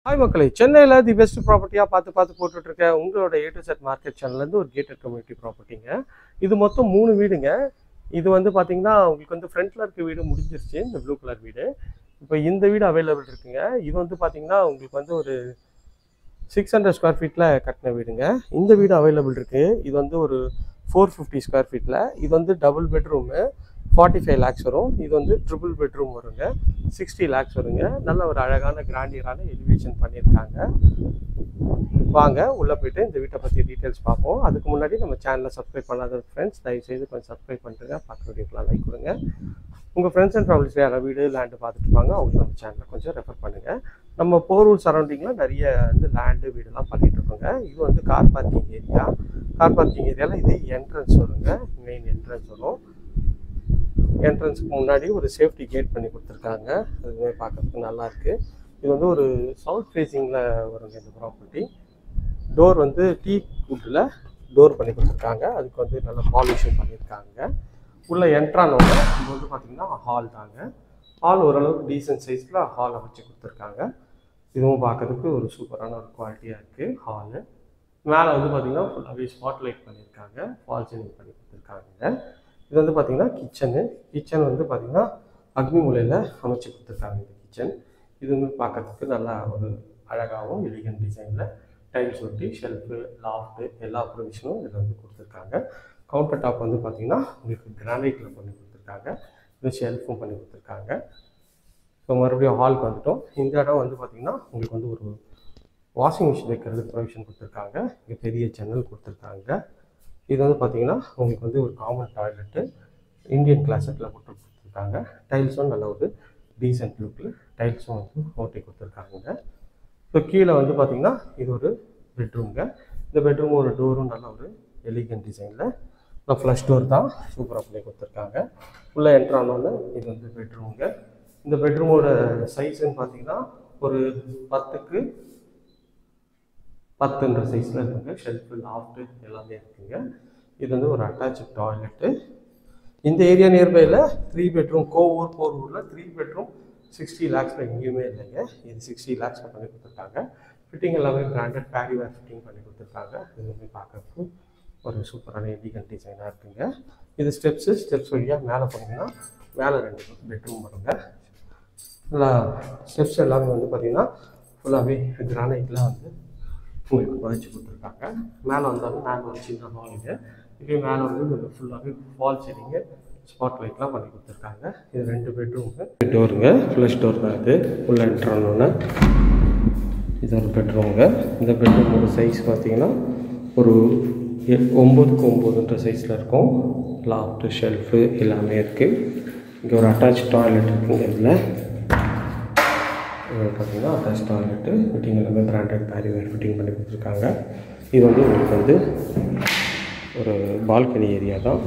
Hi மக்களே, சென்னையில் the best ப்ராப்பர்ட்டியாக பார்த்து போட்டுட்ருக்க உங்களோட A to Z மார்க்கெட் சேனல்லேருந்து ஒரு கேட்டட் கம்யூனிட்டி ப்ராப்பர்ட்டிங்க. இது மொத்தம் 3 வீடுங்க. இது வந்து பார்த்தீங்கன்னா உங்களுக்கு வந்து ஃப்ரண்ட்டில் இருக்க வீடு முடிஞ்சிருச்சு, இந்த ப்ளூ கலர் வீடு. இப்போ இந்த வீடு அவைலபிள் இருக்குங்க. இது வந்து பார்த்தீங்கன்னா உங்களுக்கு வந்து ஒரு 600 ஸ்கொயர் ஃபீட்டில் கட்டின வீடுங்க. இந்த வீடு அவைலபிள் இருக்குது. இது வந்து ஒரு 450 ஸ்கொயர் ஃபீட்டில். இது வந்து டபுள் பெட்ரூமு 45 லேக்ஸ் வரும். இது வந்து ட்ரிபிள் பெட்ரூம் வருங்க, 60 லேக்ஸ் வருங்க. நல்ல ஒரு அழகான கிராண்டியரான எலிவேஷன் பண்ணியிருக்காங்க. வாங்க உள்ளே போய்ட்டு இந்த வீட்டை பற்றி டீட்டெயில்ஸ் பார்ப்போம். அதுக்கு முன்னாடி நம்ம சேனலை சப்ஸ்கிரைப் பண்ணாத ஃப்ரெண்ட்ஸ் தயவுசெய்து கொஞ்சம் சப்ஸ்கிரைப் பண்ணிட்டுங்க. பார்க்குற வீடியோக்கெலாம் லைக் கொடுங்க. உங்கள் ஃப்ரெண்ட்ஸ் அண்ட் ஃபேமிலிஸ் யாராவது வீடு லேண்டு பார்த்துட்டு இருப்பாங்க, அவங்களுக்கு நம்ம சேனலை கொஞ்சம் ரெஃபர் பண்ணுங்கள். நம்ம போரூர் சரௌண்டிங்கில் நிறைய வந்து லேண்டு வீடுலாம் பண்ணிகிட்டு இருக்கோங்க. இது வந்து car parking area. Car parking ஏரியாவில் இது என்ட்ரன்ஸ் வருங்க, மெயின் என்ட்ரன்ஸ் வரும். என்ட்ரன்ஸுக்கு முன்னாடி ஒரு சேஃப்டி கேட் பண்ணி கொடுத்துருக்காங்க. அதுவே பார்க்கறதுக்கு நல்லாயிருக்கு. இது வந்து ஒரு சவுத் ஃபேஸிங்கில் வருங்க இந்த ப்ராப்பர்ட்டி. டோர் வந்து டீ வுட்டில் டோர் பண்ணி கொடுத்துருக்காங்க. அதுக்கு வந்து நல்ல பாலிஷும் பண்ணியிருக்காங்க. உள்ளே என்ட்ரானோட இது வந்து பார்த்திங்கன்னா ஹால் தாங்க. ஹால் ஓரளவுக்கு டீசன்ட் சைஸில் ஹாலை வச்சு கொடுத்துருக்காங்க. இதுவும் பார்க்கறதுக்கு ஒரு சூப்பரான ஒரு குவாலிட்டியாக இருக்குது ஹாலு. மேலே வந்து பார்த்திங்கன்னா ஃபுல்லாகவே ஸ்பாட் லைட் பண்ணியிருக்காங்க, ஃபால் சீலிங் பண்ணி கொடுத்துருக்காங்க. இது வந்து பார்த்திங்கன்னா கிச்சன் வந்து பார்த்திங்கன்னா அக்னி மூலையில் அமைச்சு கொடுத்துருக்காங்க இந்த கிச்சன். இது வந்து பார்க்கறதுக்கு நல்லா ஒரு அழகாகவும் எலிகன்ட் டிசைனில் டைல்ஸ் ஒட்டி ஷெல்ஃபு லாஃப்ட்டு எல்லா ப்ரொவிஷனும் இதில் வந்து கொடுத்துருக்காங்க. கவுண்டர் டாப் வந்து பார்த்திங்கன்னா உங்களுக்கு கிரானைட்டில் பண்ணி கொடுத்துருக்காங்க. இது ஷெல்ஃபும் பண்ணி கொடுத்துருக்காங்க. ஸோ மறுபடியும் ஹாலுக்கு வந்துட்டோம். இந்த இடம் வந்து பார்த்திங்கன்னா உங்களுக்கு வந்து ஒரு வாஷிங் மிஷின் வைக்கிறதுக்கு ப்ரொவிஷன் கொடுத்துருக்காங்க. இங்கே பெரிய ஜன்னல் கொடுத்துருக்காங்க. இது வந்து பார்த்திங்கன்னா உங்களுக்கு வந்து ஒரு காமன் டாய்லெட்டு இந்தியன் கிளாஸட்டில் போட்டு கொடுத்துருக்காங்க. டைல்ஸும் நல்ல ஒரு டீசென்ட் லுக்கில் டைல்ஸும் வந்து ஓட்டி கொடுத்துருக்காங்க. ஸோ கீழே வந்து பார்த்திங்கன்னா இது ஒரு பெட்ரூம்ங்க. இந்த பெட்ரூம் ஒரு டோரும் நல்ல ஒரு எலிகன்ட் டிசைனில் ஃப்ளஷ் டோர் தான் சூப்பராக பண்ணி கொடுத்துருக்காங்க. உள்ளே என்ட்ரானோன்னு இது வந்து பெட்ரூம்ங்க. இந்த பெட்ரூமோட சைஸ்ன்னு பார்த்திங்கன்னா ஒரு 10க்கு 10ன்ற சைஸில் இருக்குங்க. ஷெல்ஃபு லாஃப்ட்டு எல்லாமே இருக்குங்க. இது வந்து ஒரு அட்டாச்சு டாய்லெட்டு. இந்த ஏரியா நியர்பையில் 3 பெட்ரூம் போரூரில் 3 பெட்ரூம் 60 லேக்ஸில் எங்கேயுமே இல்லைங்க. இது 60 லேக்ஸில் பண்ணி கொடுத்துருக்காங்க. ஃபிட்டிங் எல்லாமே பிராண்டட் பேரிவேர் ஃபிட்டிங் பண்ணி கொடுத்துருக்காங்க. இதுவுமே பார்க்கறதுக்கு ஒரு சூப்பரான எலிகன்ட் டிசைனாக இருக்குங்க. இது ஸ்டெப்ஸ் வழியாக மேலே போனீங்கன்னா மேலே 2 பெட்ரூம் வருங்க. நல்லா ஸ்டெப்ஸ் எல்லாமே வந்து பார்த்திங்கன்னா ஃபுல்லாகவே கிரானைட்லாம் வந்து உங்களுக்கு பதிச்சு கொடுத்துருக்காங்க. மேலே வந்தாலும் மேலே ஒரு சின்ன ஹாலுங்க. இதே மேலே வந்து ஃபுல்லாகவே ஃபால் சீலிங்கு ஸ்பாட் லைட்லாம் பண்ணி கொடுத்துருக்காங்க. இது 2 பெட்ரூமுங்க. டோருங்க ஃப்ளஷ் டோர் தான் இது. உள்ள என்ட்ரானோன்னு இது ஒரு பெட்ரூமுங்க. இந்த பெட்ரூமோட சைஸ் பார்த்திங்கன்னா ஒரு 9க்கு 9ன்ற சைஸில் இருக்கும். லாஃப்ட்டு ஷெல்ஃபு எல்லாமே இருக்குது. இங்கே ஒரு அட்டாச் டாய்லெட் இருக்குங்க. இதில் பார்த்திங்கன்னா அட்டாச் டாய்லெட்டு ஃபிட்டிங் எல்லாமே பிராண்டட் பேரிவேர் ஃபிட்டிங் பண்ணி கொடுத்துருக்காங்க. இது வந்து உங்களுக்கு வந்து ஒரு பால்கனி ஏரியா தான்.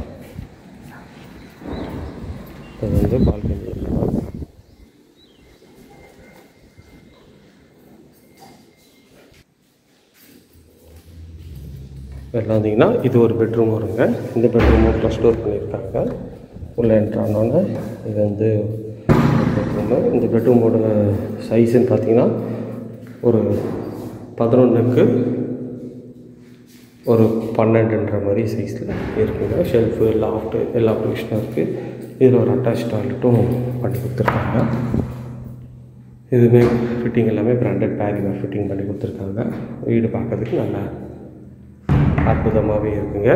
இது வந்து பால்கனி ஏரியா தான். வெளில வந்தீங்கன்னா இது ஒரு பெட்ரூம் வருங்க. இந்த பெட்ரூமும் ப்ளஸ் டோர் பண்ணியிருக்காங்க. உள்ளே என்ட்ரானோன்னு இது வந்து பெட்ரூமு. இந்த பெட்ரூமோட சைஸுன்னு பார்த்தீங்கன்னா ஒரு 11க்கு ஒரு 12ன்ற மாதிரி சைஸில் இருக்குங்க. ஷெல்ஃபு லாஃப்ட்டு எல்லா ப்ரொவிஷனும் இருக்குது. இதில் ஒரு அட்டாச் டாய்லெட்டும் பண்ணி கொடுத்துருக்காங்க. இதுவுமே ஃபிட்டிங் எல்லாமே பிராண்டட் பேரிவேர் ஃபிட்டிங் பண்ணி கொடுத்துருக்காங்க. வீடு பார்க்கறதுக்கு நல்லா அற்புதமாகவே இருக்குங்க.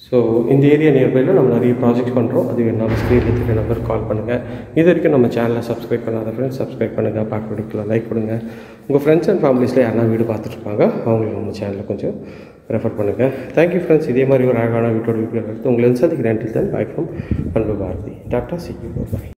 ஸோ இந்த ஏரியா நியர்பையில் நம்ம நிறைய ப்ராஜெக்ட்ஸ் பண்ணுறோம். அது வேணாலும் ஸ்க்ரீனில் இருக்கிற நம்பர் கால் பண்ணுங்கள். இது வரைக்கும் நம்ம சேனலை சப்ஸ்கிரைப் பண்ணாத ஃப்ரெண்ட்ஸ் சப்ஸ்கிரைப் பண்ணுங்கள். பார்க்க வீடியோக்கெலாம் லைக் கொடுங்க. உங்கள் ஃப்ரெண்ட்ஸ் அண்ட் ஃபேமிலிஸில் யாரெல்லாம் வீடு பார்த்துட்ருப்பாங்க அவங்களுக்கு நம்ம சேனலில் கொஞ்சம் ரெஃபர் பண்ணுங்கள். Thank you friends. இதே மாதிரி ஒரு அழகான வீட்டோட வீடியோ எடுத்து உங்களை சந்திக்கிறேன். Until then, bye from Anbu Bharathi. Tata, see you, bye.